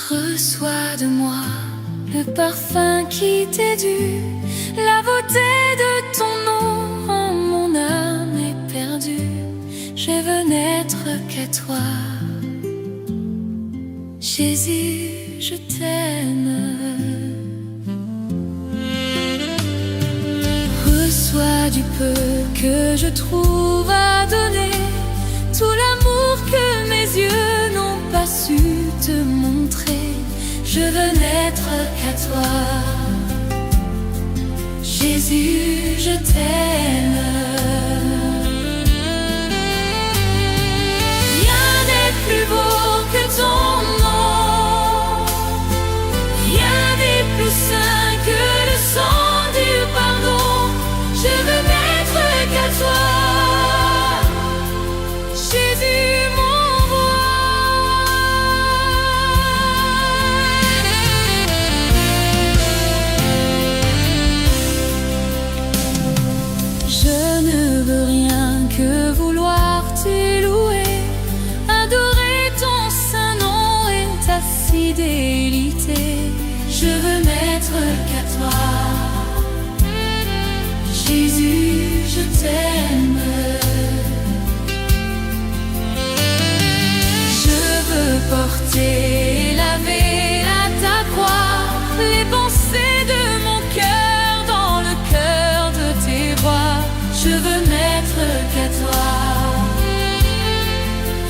Reçois de moi le parfum qui t'est dû, la beauté de ton nom en mon âme est perdue. Je veux n'être qu'à toi, Jésus, je t'aime. toi du peu que je trouve à donner, tout l'amour que mes yeux n'ont pas su te montrer. Je veux n'être qu'à toi. Jésus, je t'aime. Rien n'est plus beau que ton nom. Rien n'est plus saint que le sang du pardon. Je veux n'être qu'à toi. Jésus, mon roi. Je ne veux rien que vouloir t'élouer, adorer ton saint nom et ta fidélité. Je veux n'être qu'à toi. Jésus, je t'aime. Je veux porter et laver à ta croix les pensées de mon cœur dans le cœur de tes rois. Je veux n'être qu'à toi.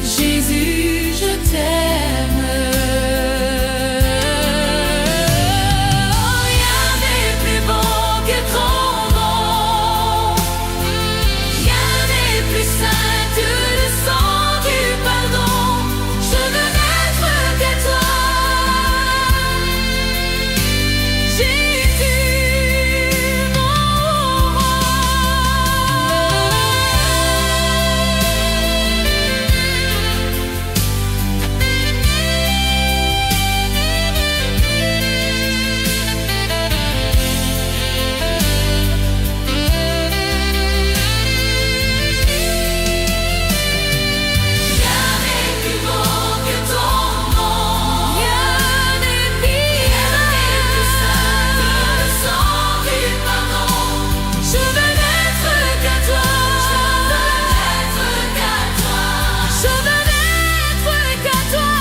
Jésus, je t'aime. Rien n'est plus beau que ton nom. Rien n'est plus saint que le sang du pardon. Je veux n'être qu'à toi. Jésus, mon roi. Rien n'est plus beau que ton nom. Rien n'est plus saint que le sang du pardon. Je veux n'être qu'à toi. Je veux n'être qu'à toi.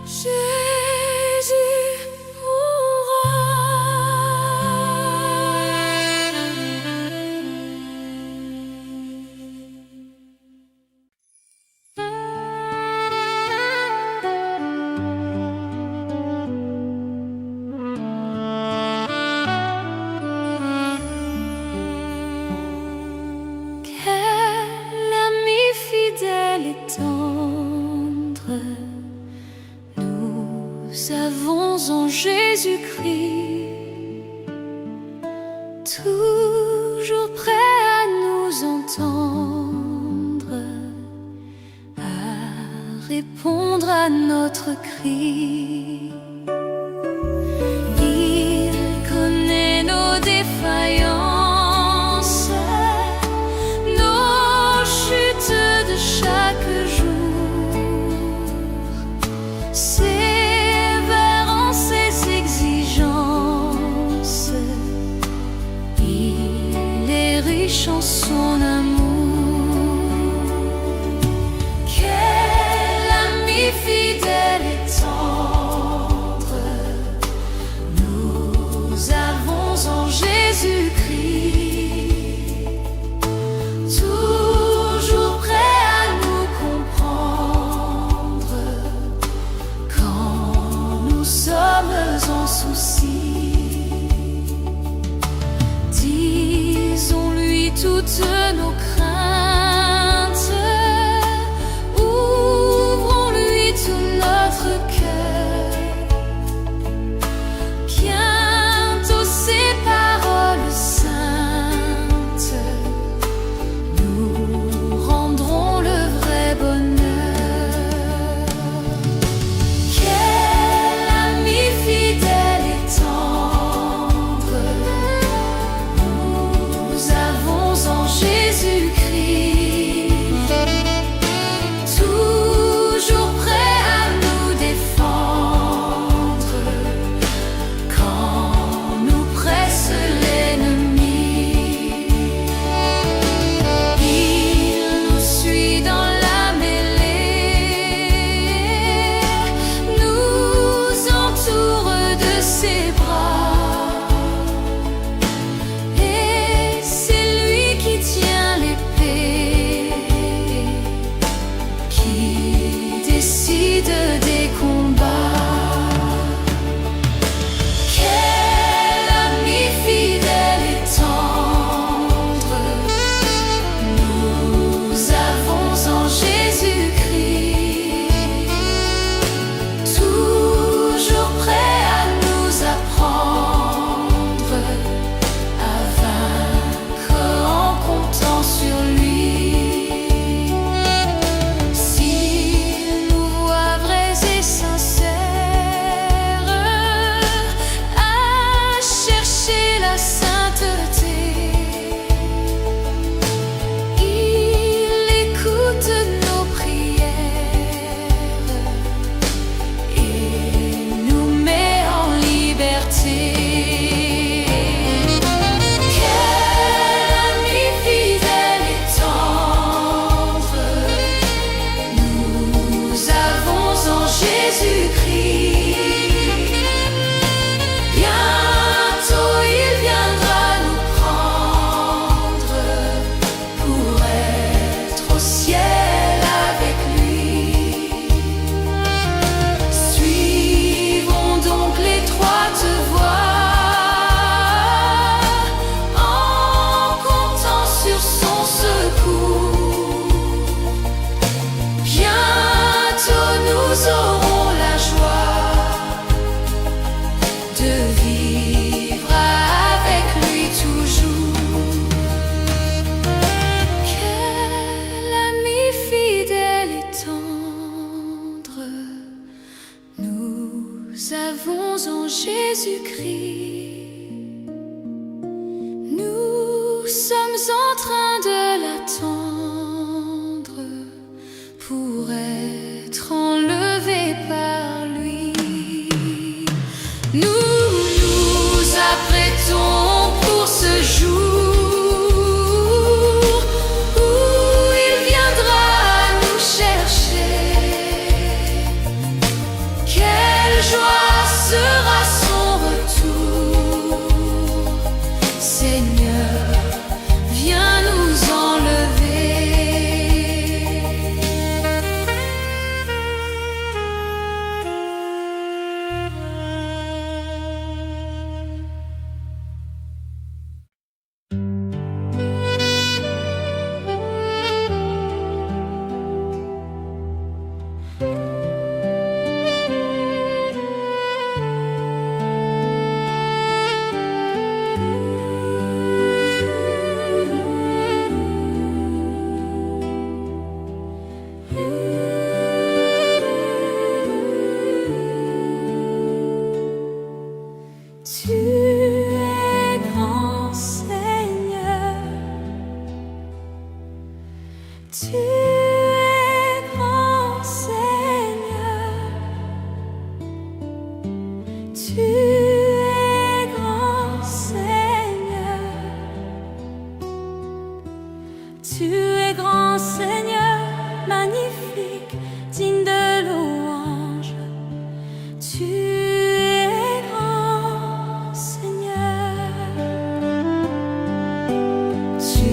Jésus, quel ami fidèle et tendre nous avons en Jésus-Christ, toujours prêt à nous entendre, à répondre à notre cri. Il connaît nos défaillances, nos chutes de chaque jour, sévère en ses exigences. Il est riche en son amour. Quel ami fidèle et tendre nous avons en Jésus-Christ, toujours prêt à nous comprendre quand nous sommes en souci. Disons-lui toutes nos craintes, ouvrons-lui tout notre cœur. Bientôt ses paroles saintes nous rendront le vrai bonheur. Quel ami fidèle et tendre nous avons en Jésus. avons en Jésus-Christ. Nous sommes en train de l'attendre pour être enlevés par lui. Nous nous apprêtons pour ce jour où il viendra nous chercher. Quelle joie sera son retour. Seigneur, viens nous enlever. Tu es grand, Seigneur. Tu es grand, Seigneur. Tu es grand, Seigneur. Tu es grand, Seigneur, magnifique, digne de louange. Tu es grand, Seigneur. Tu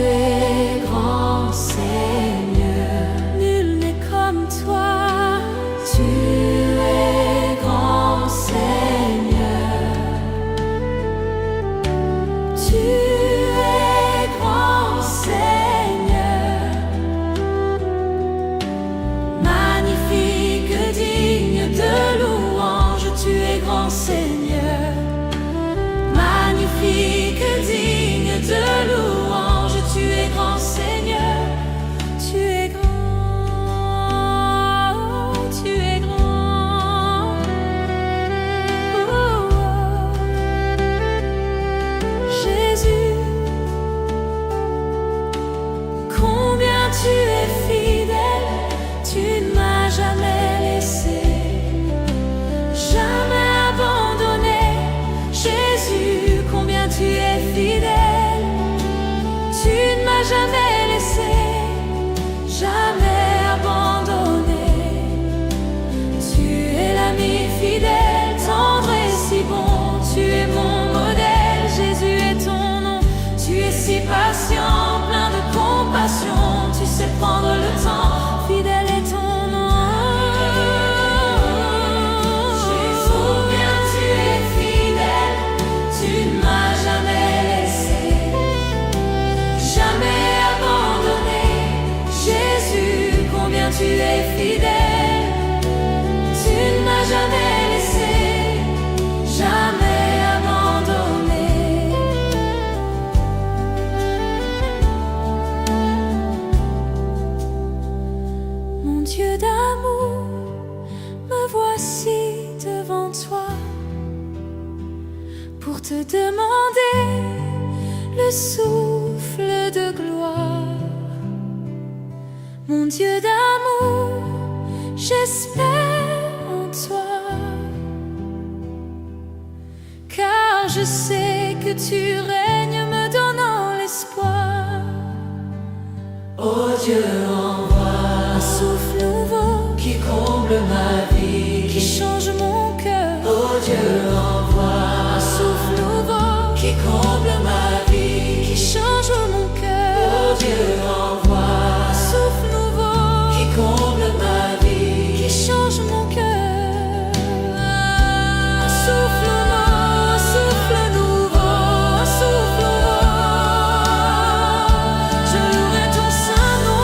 es grand, Seigneur. Nul n'est comme toi. Tu es grand, Seigneur. Tu es grand, Seigneur. Magnifique, digne de louange. Tu es grand, Seigneur. Magnifique, digne de louange. Tu es grand, Seigneur. Tu es grand. Tu es grand. Oh, oh. Jésus, combien tu es fidèle. Tu ne m'as jamais laissé, jamais abandonné. Jésus, combien tu es fidèle. Tu ne m'as jamais laissé, jamais abandonné. Tu es l'ami fidèle, tendre et si bon. Tu es mon modèle, Jésus est ton nom. Tu es si patient, plein de compassion. Tu sais prendre le temps, fidèle est ton nom. Jésus, combien tu es fidèle. Tu ne m'as jamais laissé, jamais abandonné. Jésus, combien tu es fidèle. Tu ne m'as jamais laissé, jamais abandonné. Mon Dieu d'amour, me voici devant toi pour te demander le souffle de gloire. Mon Dieu d'amour, j'espère en toi, car je sais que tu règnes me donnant l'espoir. Oh Dieu, envoie un souffle nouveau qui comble ma vie, qui change mon cœur. Oh Dieu, envoie un souffle nouveau qui comble ma vie, qui change mon cœur. Oh Dieu, envoie un souffle nouveau qui comble ma vie, qui change mon cœur. Un souffle nouveau, un souffle nouveau, un souffle nouveau. Je louerai ton saint nom.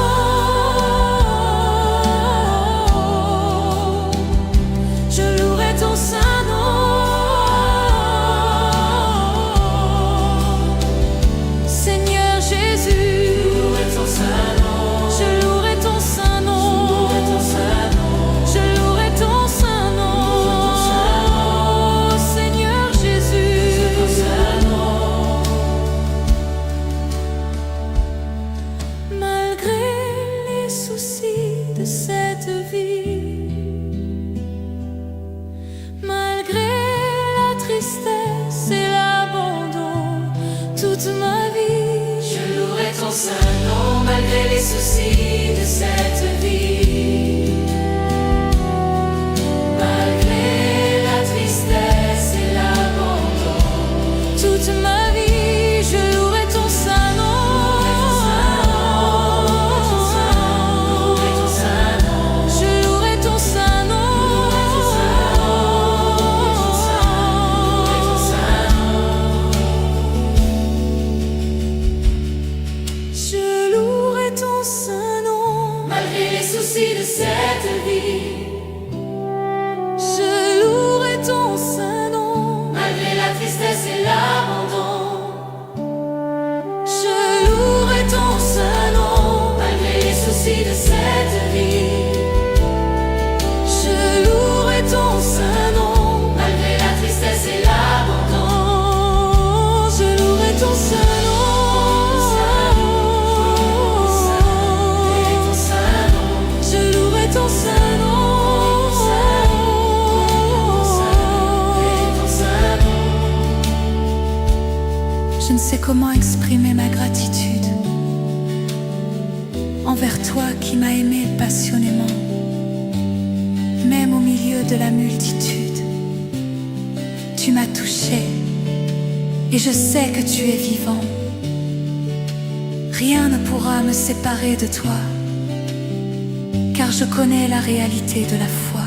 Je louerai ton saint nom. malgré les soucis de cette vie, malgré la tristesse et l'abandon, toute ma vie je louerai ton saint nom. Je louerai ton saint nom. Je louerai ton saint nom. Malgré les soucis de cette vie, je louerai ton saint nom. Malgré la tristesse et l'abandon, je louerai ton saint nom. Malgré les soucis de cette vie, je louerai ton saint nom. Malgré la tristesse et l'abandon, je louerai ton saint nom. Je louerai ton saint nom. Je ne sais comment exprimer ma gratitude envers toi qui m'as aimé passionnément, même au milieu de la multitude. Tu m'as touché et je sais que tu es vivant. Rien ne pourra me séparer de toi, car je connais la réalité de la foi.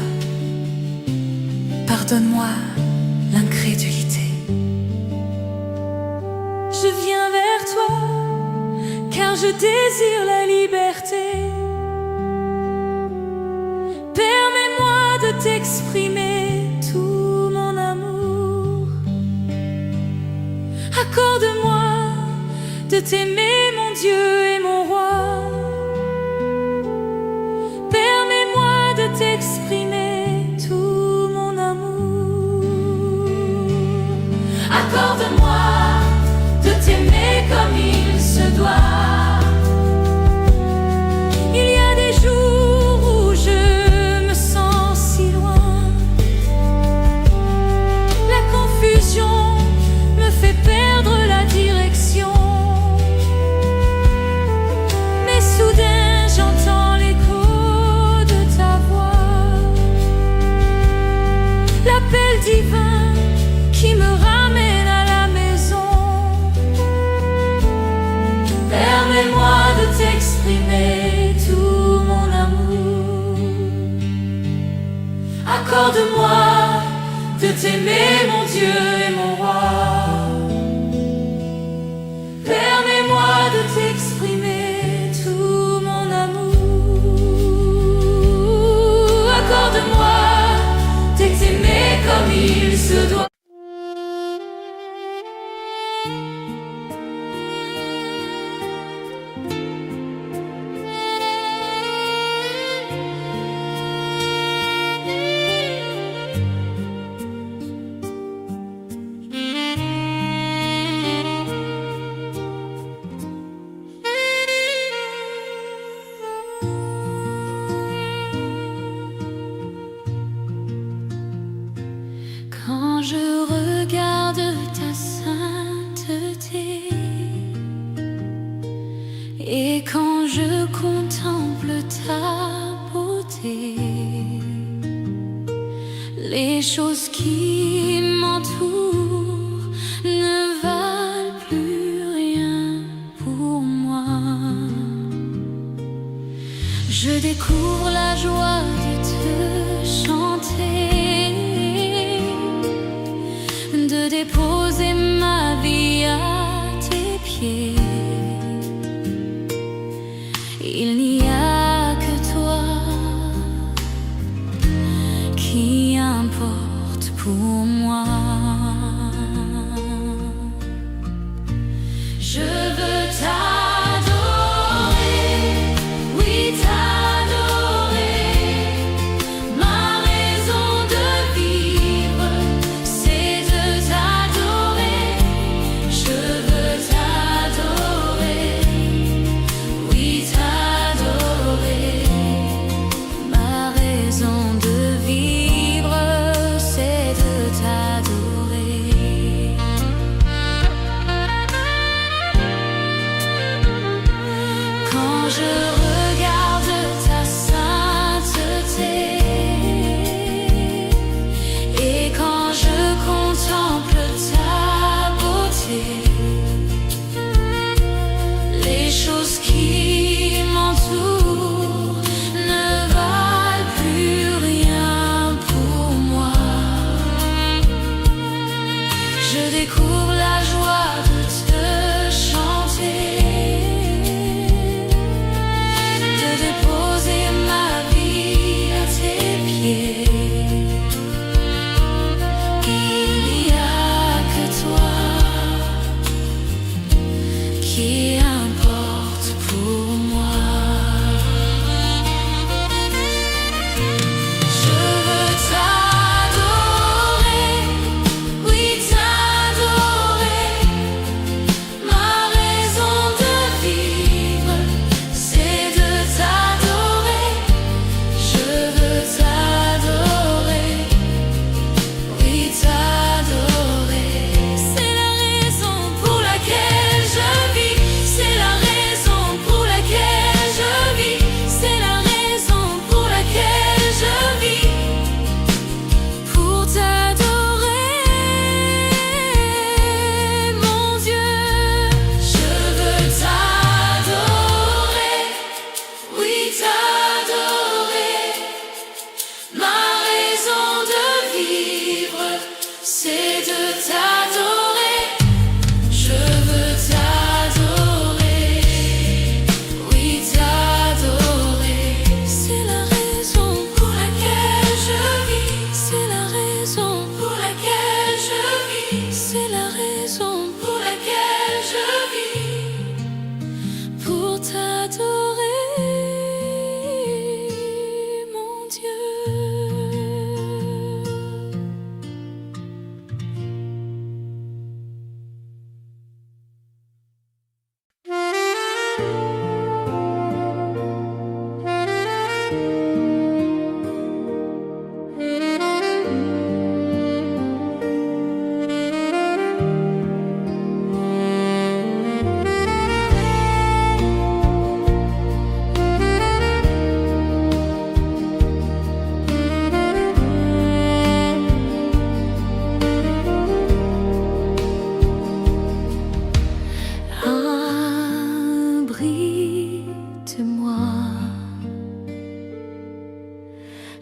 Pardonne-moi l'incrédulité. Je viens vers toi, car je désire la liberté. Permets-moi de t'exprimer tout mon amour. Accorde-moi de t'aimer, mon Dieu et mon roi. Permets-moi de t'exprimer tout mon amour. Accorde-moi de t'aimer comme il se doit. Il y a des jours où je me sens si loin. La confusion me fait perdre la direction. Mais soudain j'entends l'écho de ta voix, l'appel divin qui me ramène à la maison. Permets-moi de t'exprimer tout mon amour. Accorde-moi de t'aimer, mon Dieu et mon roi. Permets-moi de t'exprimer tout mon amour. Accorde-moi de t'aimer comme il se doit. Quand je regarde ta sainteté et quand je contemple ta beauté, les choses qui m'entourent ne valent plus rien pour moi. Je découvre la joie de te chanter, de déposer ma vie à tes pieds. Il n'y a que toi qui importe pour moi. Je veux t'adorer, oui t'adorer. Ma raison de vivre, c'est de t'adorer. Je veux t'adorer, oui t'adorer. Ma raison de vivre, c'est de t'adorer.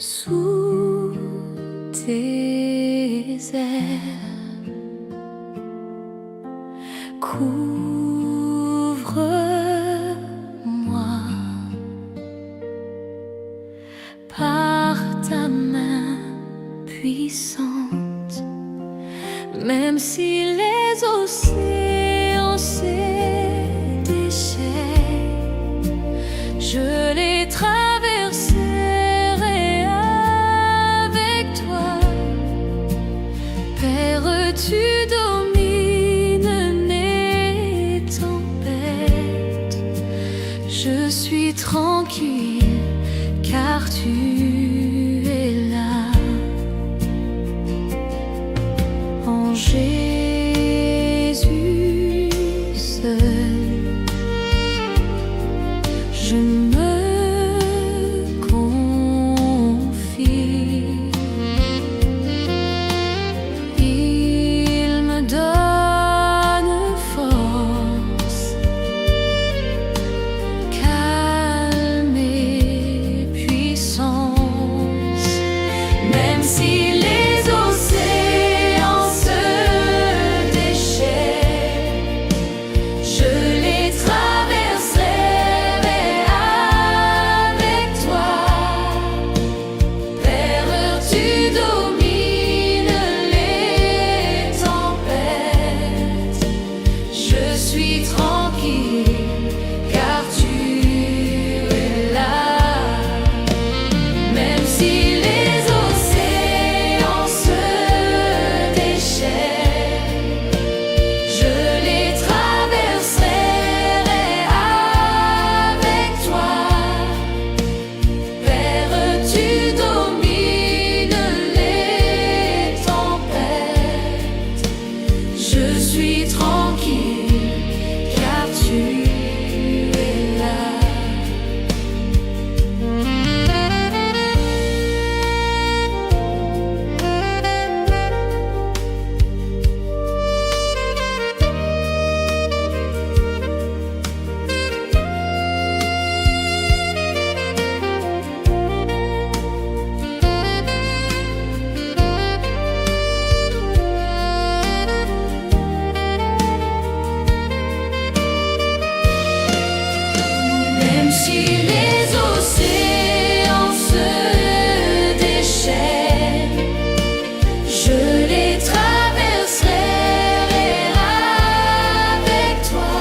Sous tes ailes, couvre-moi par ta main puissante, même si les océans se déchaînent, je les traverserai avec toi. Père, tu domines les tempêtes, je suis tranquille car tu es là. En Jésus seul, je me confie. Il me donne force, calme et puissance, même si les océans se déchaînent, je les traverserai avec toi. Père, tu domines les tempêtes, je suis tranquille car tu es là. Même si les océans se déchaînent, je les traverserai avec toi. Père, tu domines les tempêtes, je suis tranquille car tu es là. Même si les océans se déchaînent, je les traverserai avec toi.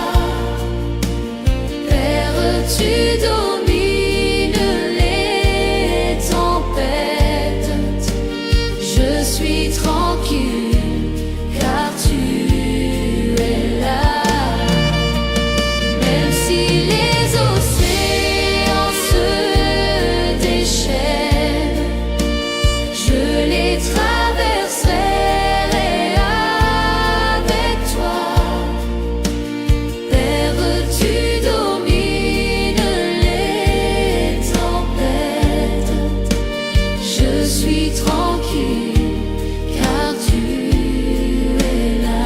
Père, tu domines les tempêtes, je suis tranquille car tu es là. Même si les océans se déchaînent, je les traverserai avec toi. Père, tu domines les tempêtes, je suis tranquille car tu es là.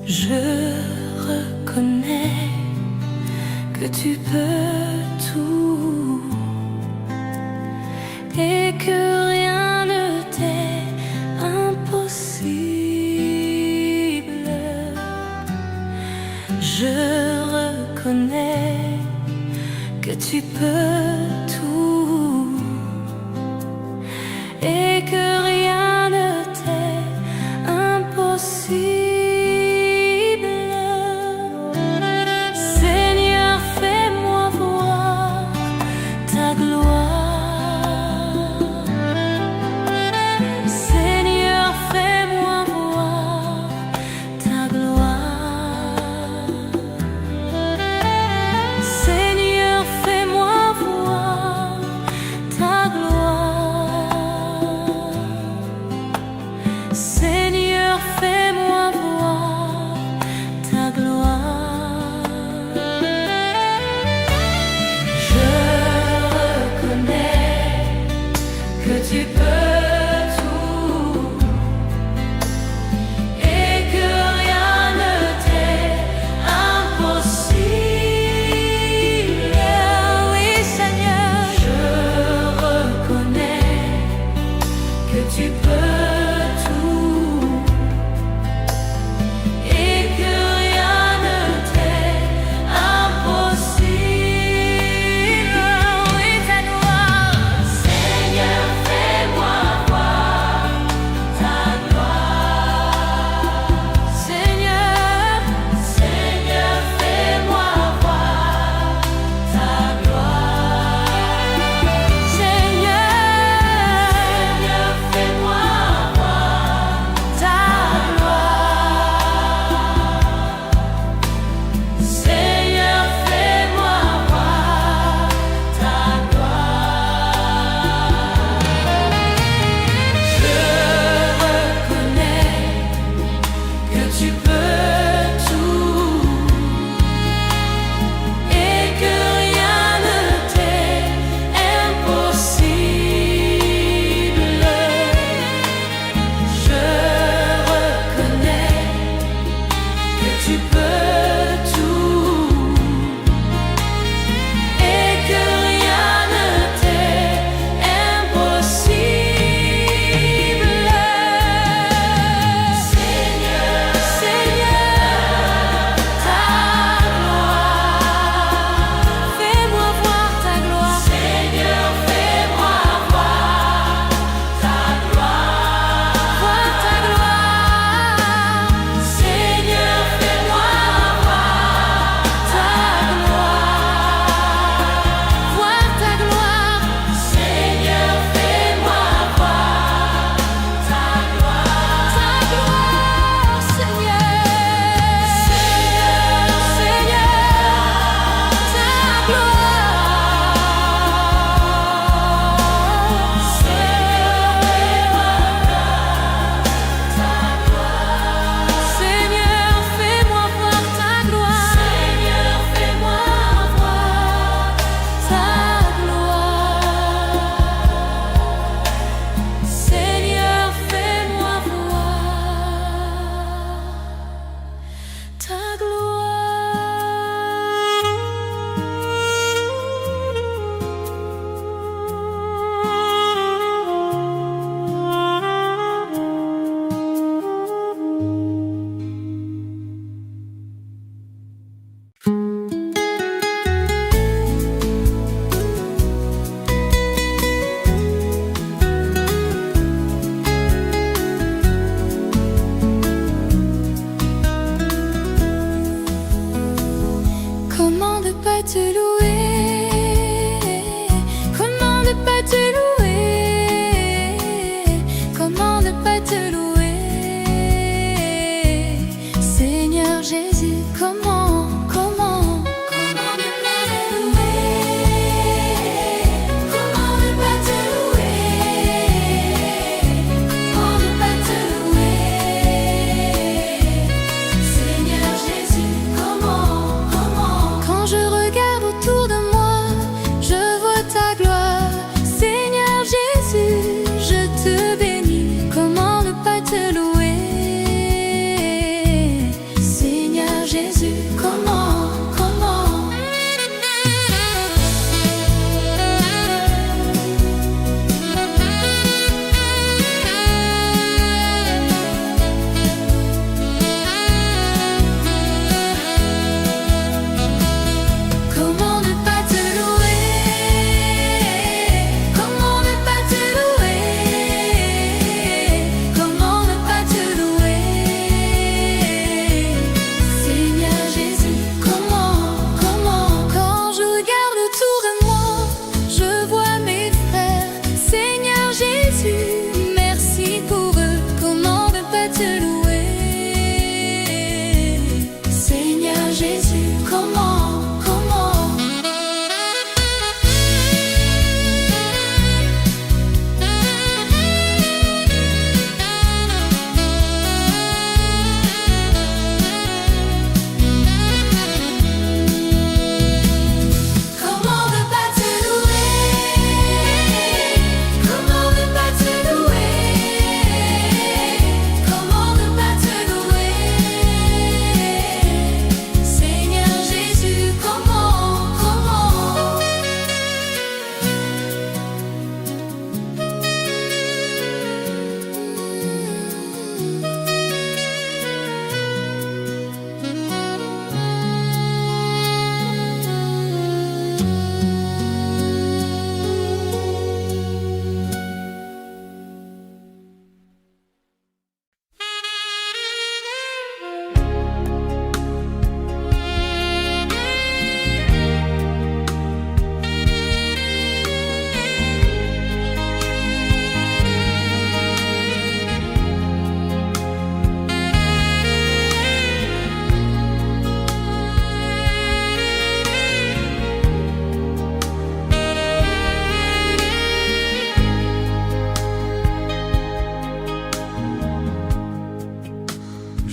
Je reconnais que tu peux tout et que rien ne t'est impossible. tu peux tout et que rien ne t'est impossible. Seigneur, fais-moi voir ta gloire. Seigneur, fais-moi voir ta gloire. Seigneur, fais-moi voir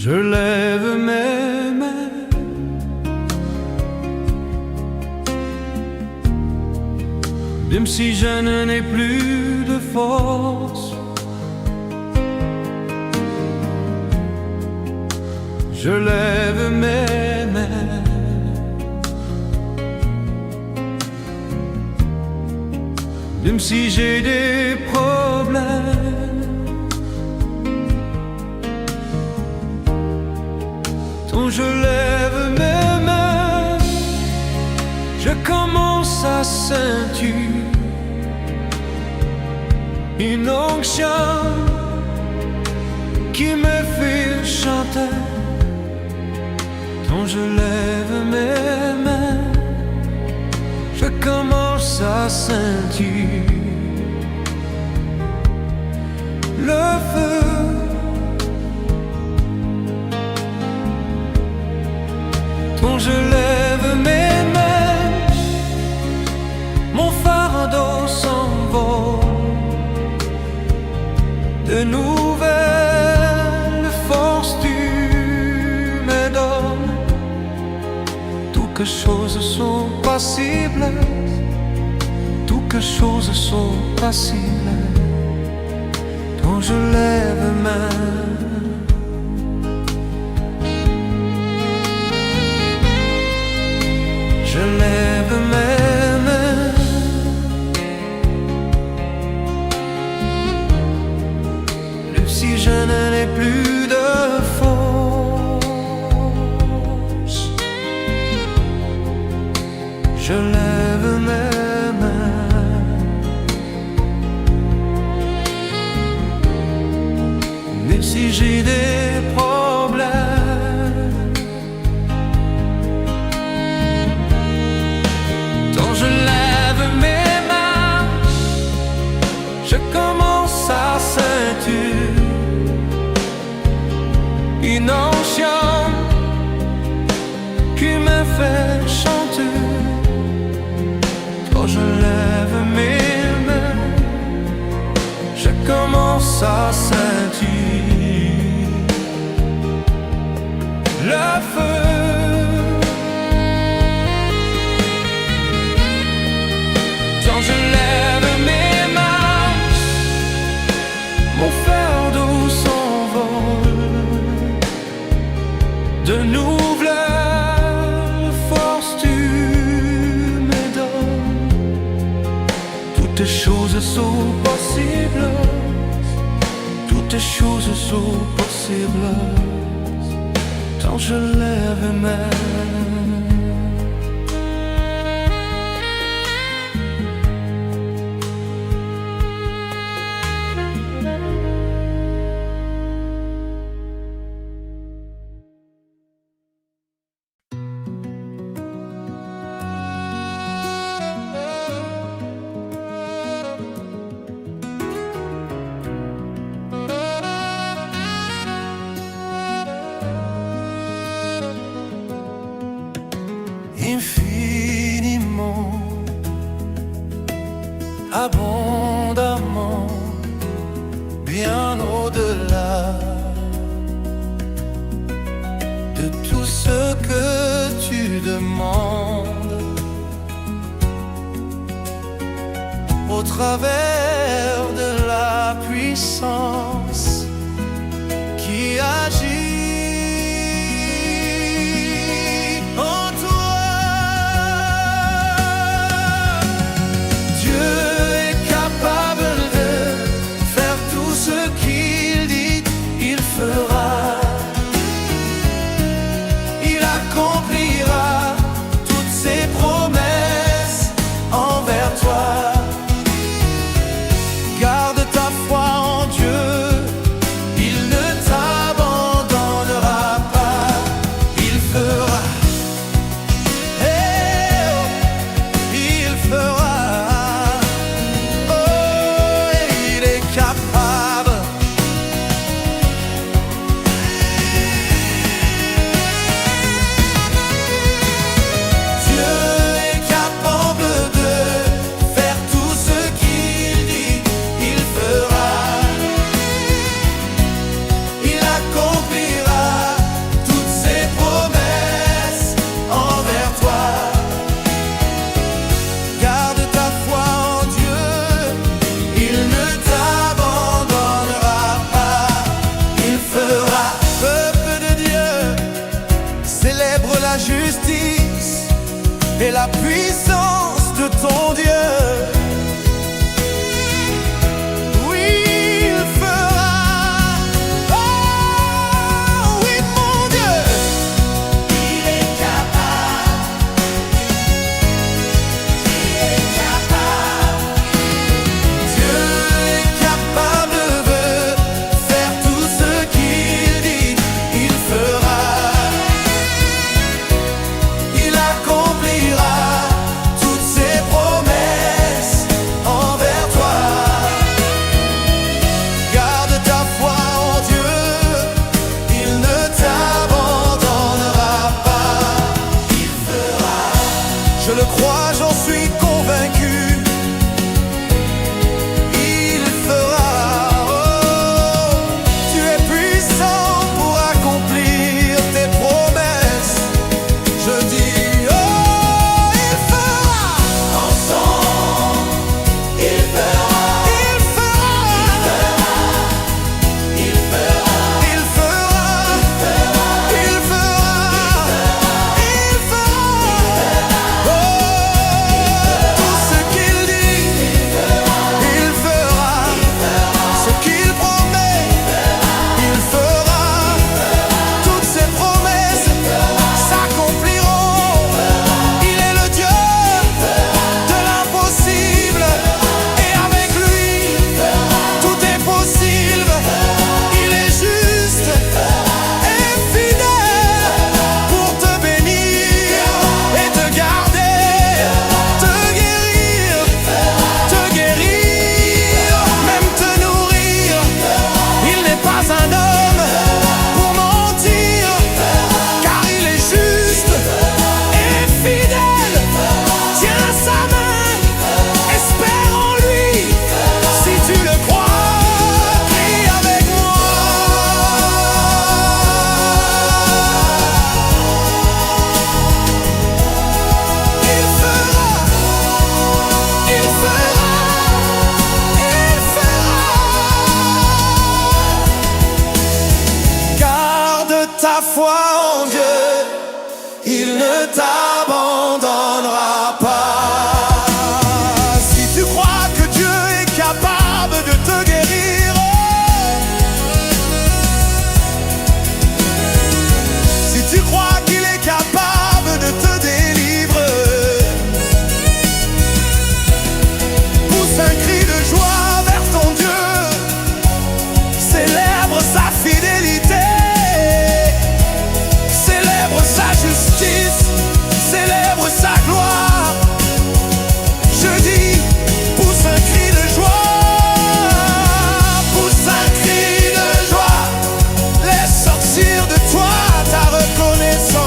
Je lève mes mains, même si je n'ai plus de force. Je lève mes mains, même si j'ai des problèmes. Quand je lève mes mains, je commence à sentir une onction qui me fait chanter. Quand je lève mes mains, je commence à sentir le feu. Quand je lève mes mains, mon fardeau s'envole. De nouvelles forces tu me donnes. Toutes choses sont possibles, toutes choses sont possibles. Quand je lève ma main, je lève mes mains, même si je n'en ai plus de force. Je lève mes mains, même si j'ai des problèmes. Quand je lève mes mains, je commence à sentir une onction qui me fait chanter. Quand je lève mes mains, je commence à sentir le feu. Quand je lève mes mains, mon fardeau s'envole. De nouvelles forces tu me donnes. Toutes choses sont possibles, toutes choses sont possibles. Quand je lève mes mains. Infiniment, abondamment, bien au-delà de tout ce que tu demandes. Au travers de la puissance qui agit Garde ta foi en Dieu. et la puissance de ton Dieu. Je le crois, j'en suis convaincu. Il fera. Oh, tu es puissant pour accomplir tes promesses. Je dis, oh, il fera. Ensemble, il fera. Il fera. Il fera. Il fera. Il fera. Il fera. Tout ce qu'il dit, il fera. Ce qu'il promet, il fera. Toutes ses promesses s'accompliront. Il est le Dieu de l'impossible, et avec lui tout est possible. Il est juste et fidèle pour te bénir et te garder, te guérir, même te nourrir. Il n'est pas un homme pour mentir, car il est juste et fidèle. Tiens sa main, espère en lui. Si tu le crois, crie avec moi. Il fera, il fera, il fera. Garde ta foi en Dieu, il ne t'abandonnera pas. Si tu crois que Dieu est capable de te guérir, si tu crois qu'il est capable de te délivrer, pousse un cri de joie vers ton Dieu, célèbre sa fidélité, célèbre sa justice, célèbre sa gloire. Je dis, pousse un cri de joie, pousse un cri de joie, laisse sortir de toi ta reconnaissance.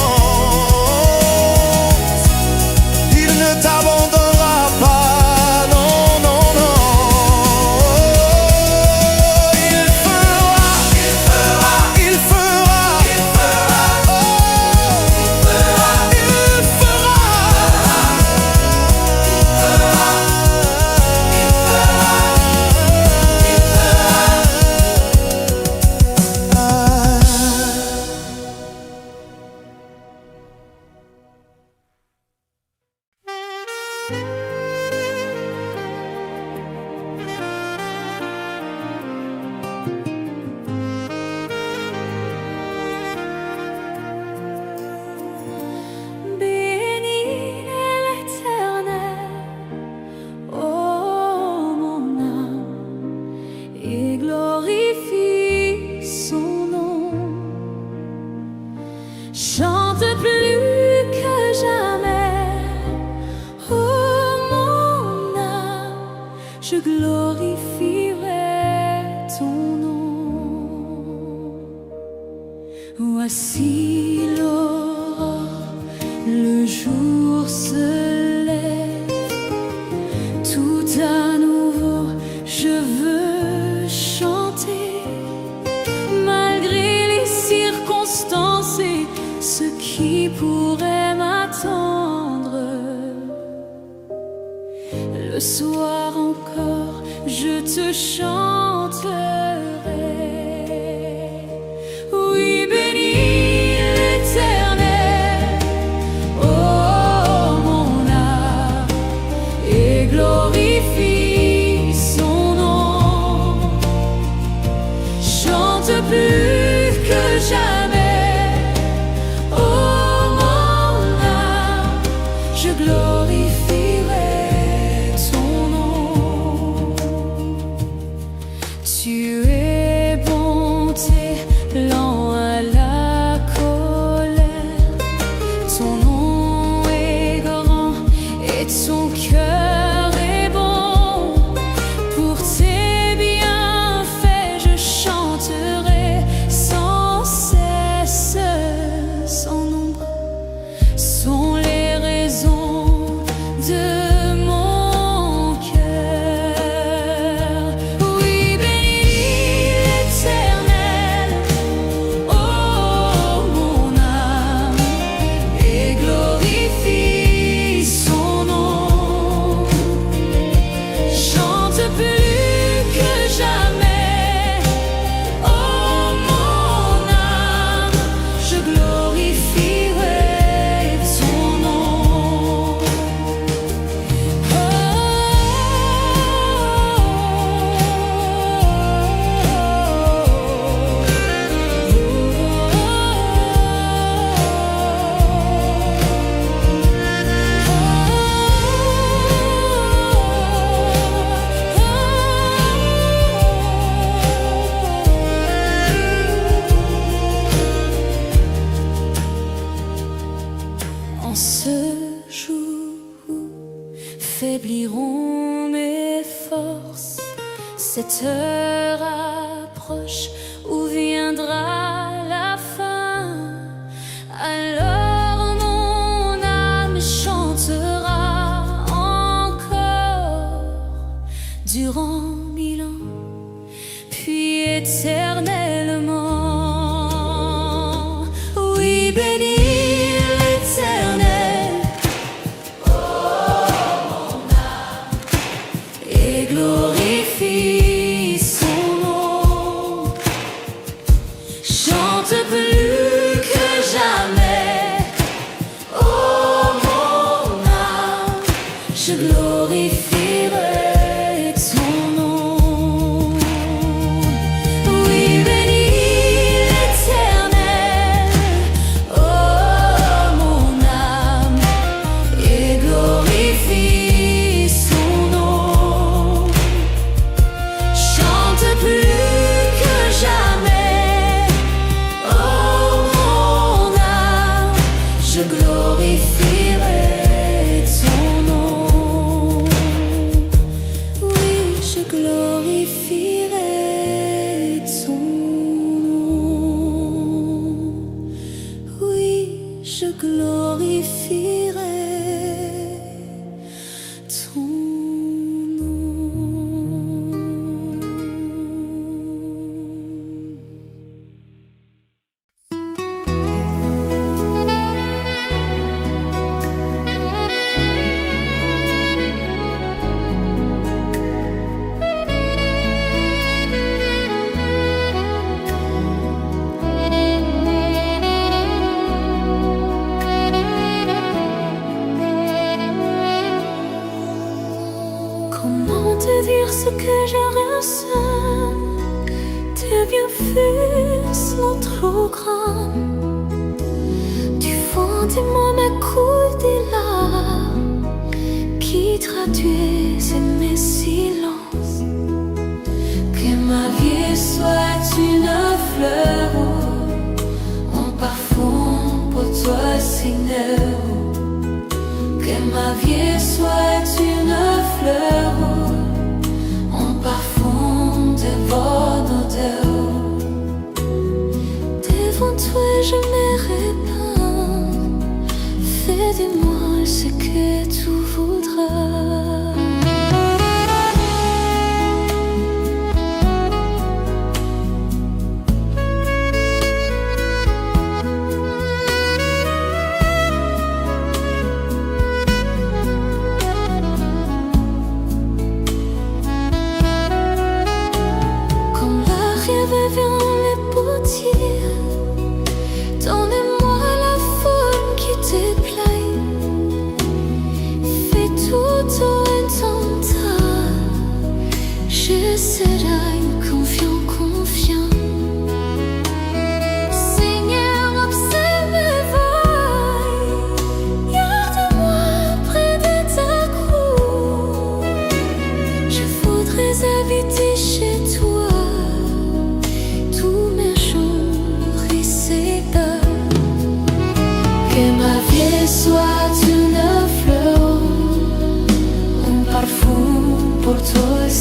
Il ne t'abandonnera pas, non, non, non. Il fera, il fera, il fera, il fera, oh, il fera. Bénis l'Éternel, ô mon âme, et glorifie son nom. Chante plus que jamais, ô mon âme, je glorifierai ton nom. Voici l'aurore, le jour se lève, tout à nouveau je veux chanter, malgré les circonstances et ce qui pourrait m'attendre. Le soir encore, je te chanterai. Oui, bénis l'Éternel, oh mon glorifie son nom. Chante plus que jamais, oh mon âme, je glorifierai ton nom. Tu es bonté, lent à la colère, ton nom est grand et ton cœur est bon. Pour tes bienfaits je chanterai sans cesse. Sans nombre sont les raisons de mon cœur. Oui, bénis l'Éternel, oh mon âme, et glorifie son nom. Chante plus que jamais, oh mon âme, je glorifierai ton nom. En ce jour où faibliront mes forces, cette heure approche où viendra la fin. Alors mon âme chantera encore durant 1000 ans, puis éternellement. Oui, bénis l'Éternel, et glorifie son nom. Chante plus que jamais, oh mon âme, je glorifierai ton nom. Oui, bénis l'Éternel, oh mon âme, et glorifie son nom. Chante plus que jamais, oh mon âme, je glorifierai ton nom. Oui, je glorifierai ton nom. Oui, je glorifierai ton Comment te dire ce que je ressens? Tes bienfaits sont trop grands. Du fond de moi m'écoulent des larmes qui traduisent mes silences. Que ma vie soit une fleur, un parfum pour toi, Seigneur. Que ma vie soit une fleur, un parfum de bonne odeur. Devant toi je me répands, fais de moi ce que tu voudras.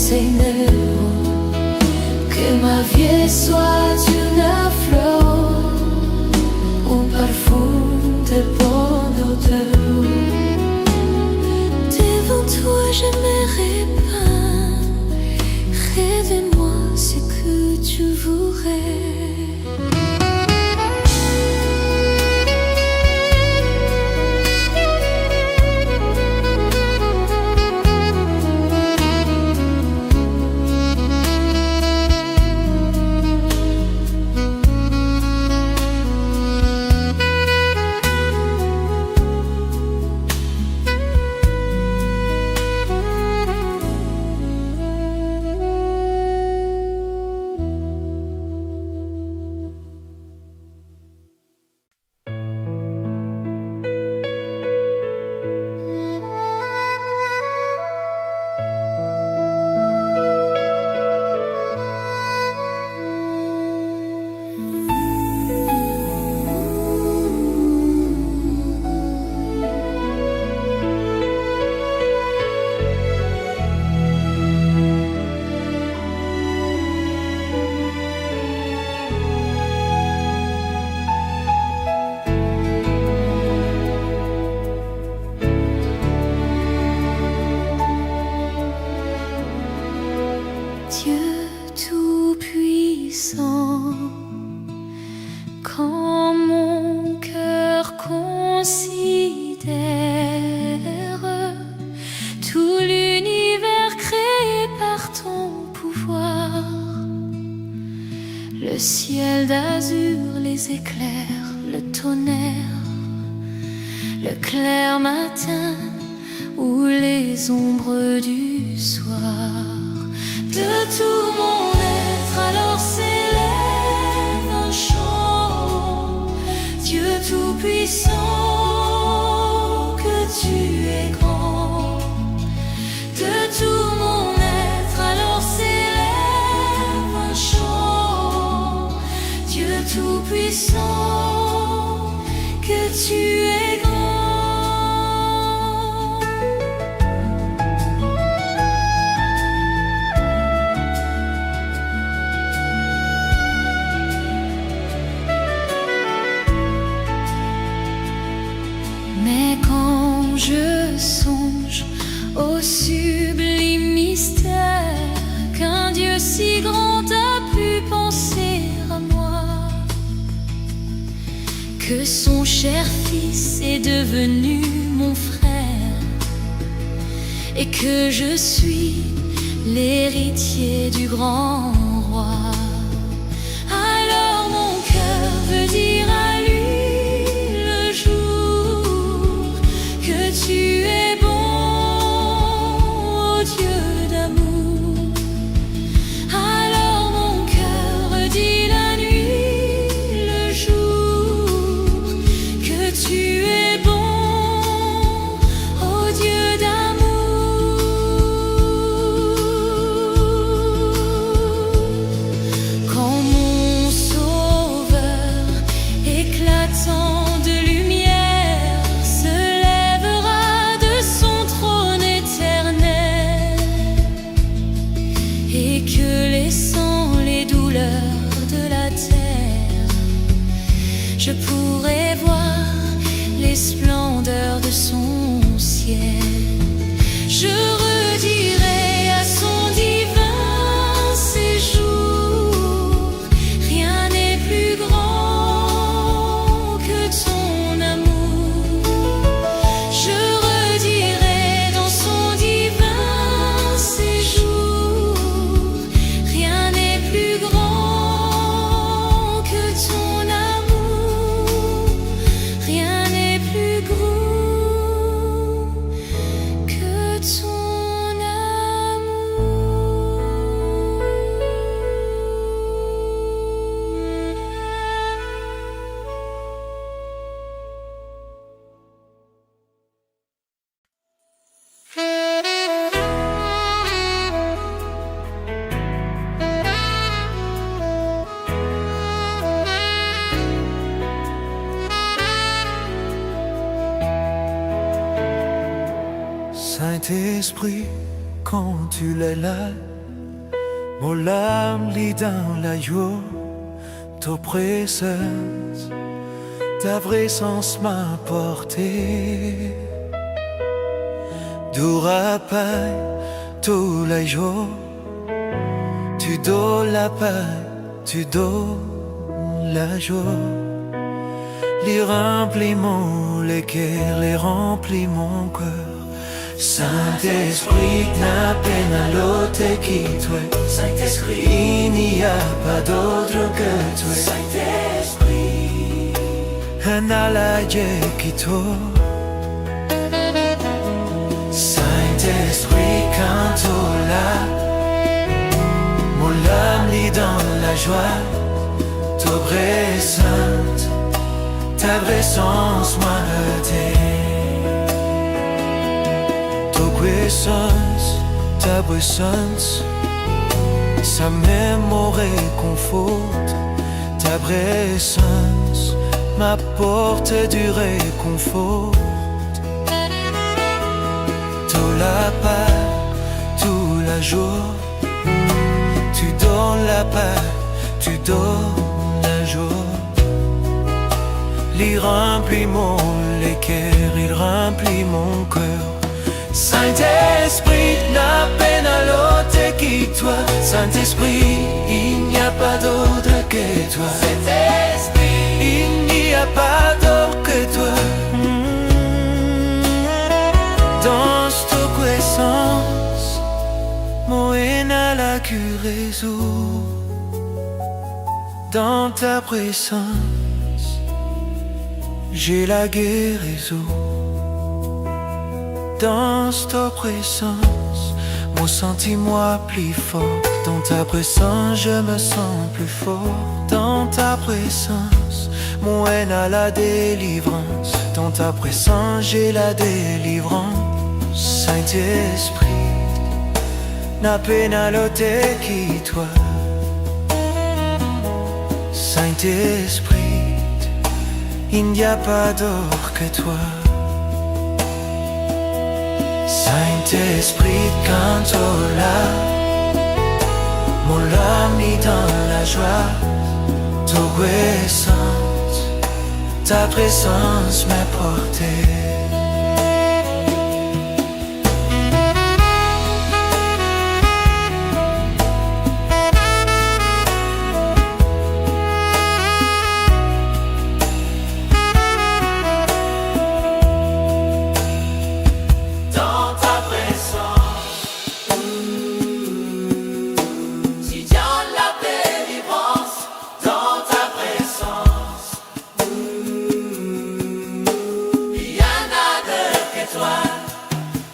Seigneur, que ma vie soit une fleur, un parfum de bonne odeur. Devant toi je me répands, révèle-moi ce que tu voudrais. Dieu tout-puissant, quand mon cœur considère tout l'univers créé par ton pouvoir, le ciel d'azur, les éclairs, le tonnerre, le clair matin ou les ombres du soir. De tout mon être alors s'élève un chant. Dieu tout-puissant, que tu es grand. De tout mon être alors s'élève un chant. Dieu tout-puissant, que tu es grand. Mais quand je songe au sublime mystère qu'un Dieu si grand a pu penser à moi, que son cher fils est devenu mon frère et que je suis l'héritier du grand roi, alors mon cœur veut dire à lui tu es bon, oh Dieu d'amour. Alors mon cœur dit la nuit, le jour, que tu es bon, oh Dieu d'amour. Quand mon sauveur éclatant de lumière se et que laissant les douleurs de la terre, je pourrais voir les splendeurs de son ciel. Je redirai à son divin séjour, rien n'est plus grand que ton amour. Je redirai dans son divin séjour, rien n'est plus grand que ton amour, rien n'est plus grand que ton Saint-Esprit, quand tu es là, Mon âme lit dans la joie, ta présence, ta présence m'a porté. D'ourapaille, tous les jours, tu donnes la paix, tu donnes la joie. Les remplis les cœurs, les remplis mon cœur. Saint-Esprit, n'a peine à l'autre qui toi. Saint-Esprit, il n'y a pas d'autre que toi. Saint-Esprit, un allié qui toi. Saint-Esprit, quand tu là, mon âme lit dans la joie. Ta présence, ta présence m'a heurté. Ta présence, ça même au réconforte. Ta présence m'apporte du réconfort. Tout la paix, tout la joie, tu donnes la paix, tu donnes la joie. Il remplit les cœurs, il remplit mon cœur. Saint-Esprit, n'a peine à l'autre qui toi. Saint-Esprit, il n'y a pas d'autre que toi. Saint-Esprit, il n'y a pas d'autre que toi. Dans ta puissance, moi n'a la guérison. Dans ta présence, j'ai la guérison. Dans ta présence, mon sentiment plus fort. Dans ta présence, je me sens plus fort. Dans ta présence, mon haine a la délivrance. Dans ta présence, j'ai la délivrance. Saint-Esprit, n'a peine à l'autre qui toi. Saint-Esprit, il n'y a pas d'autre que toi. Saint-Esprit, quand tu là, mon âme est dans la joie. Ta présence m'a porté.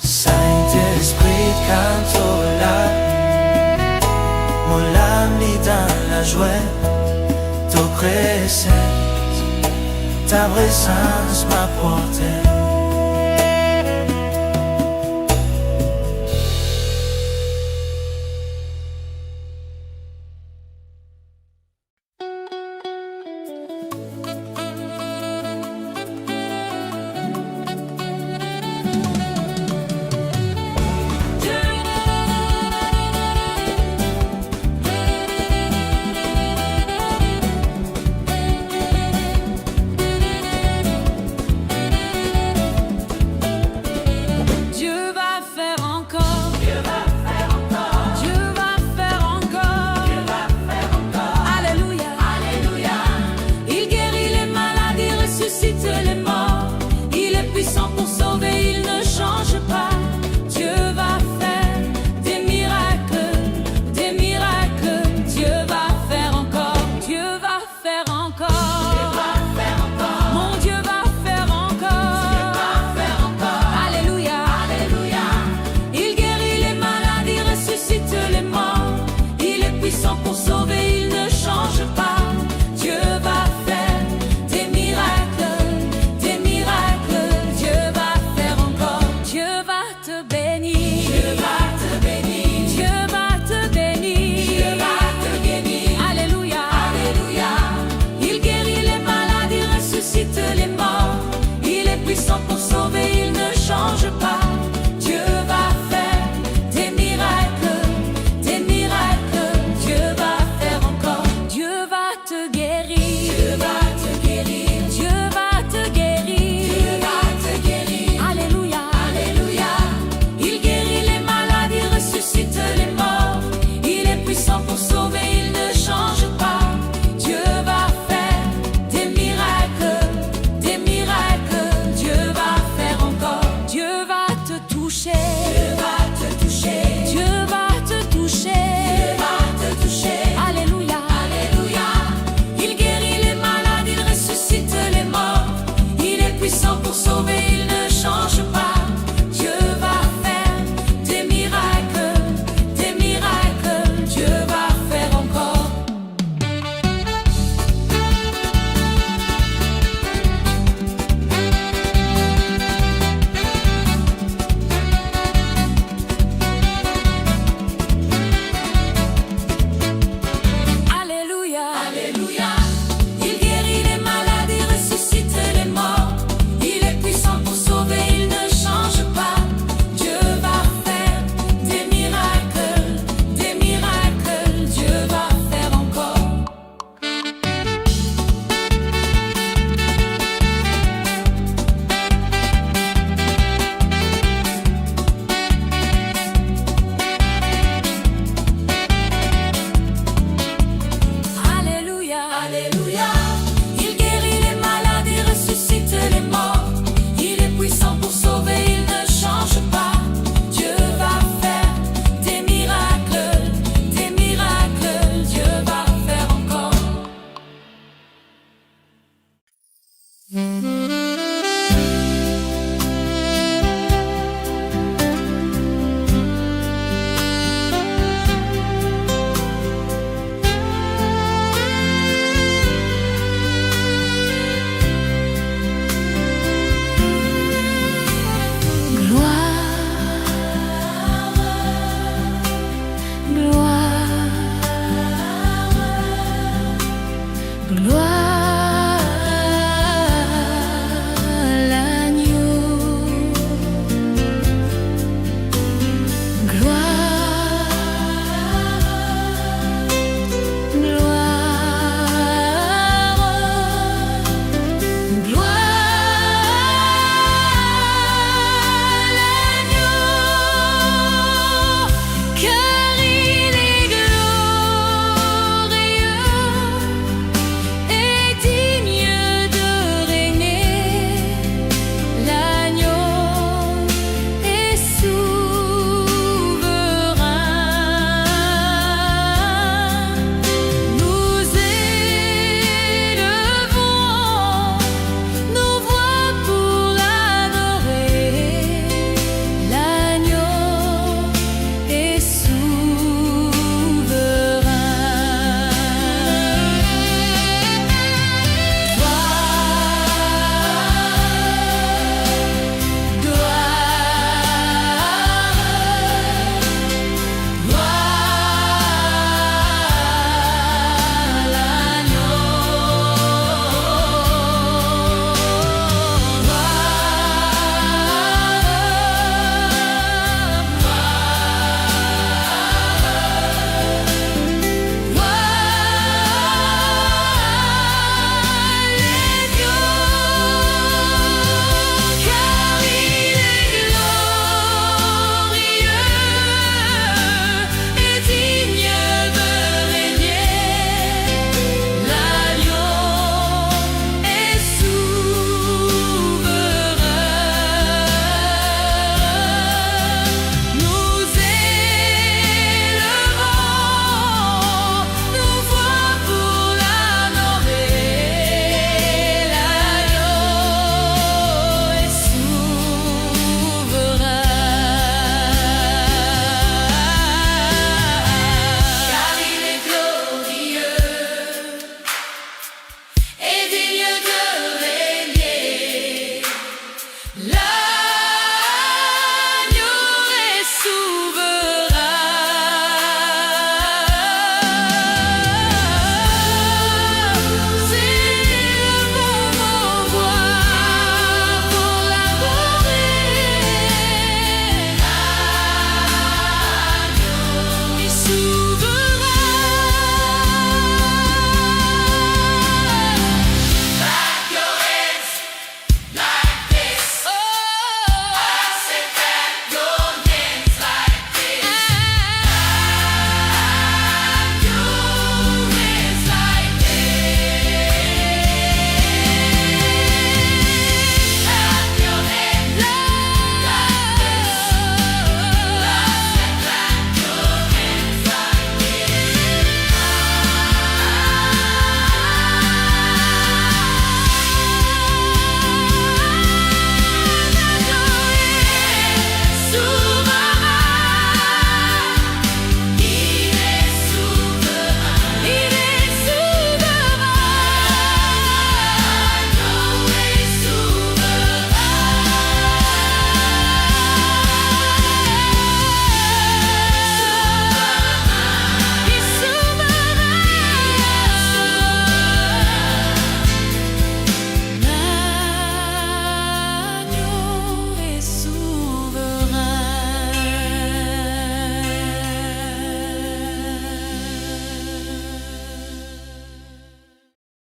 Saint-Esprit, quand tu là, mon âme est dans la joie. Ta présence m'a porté.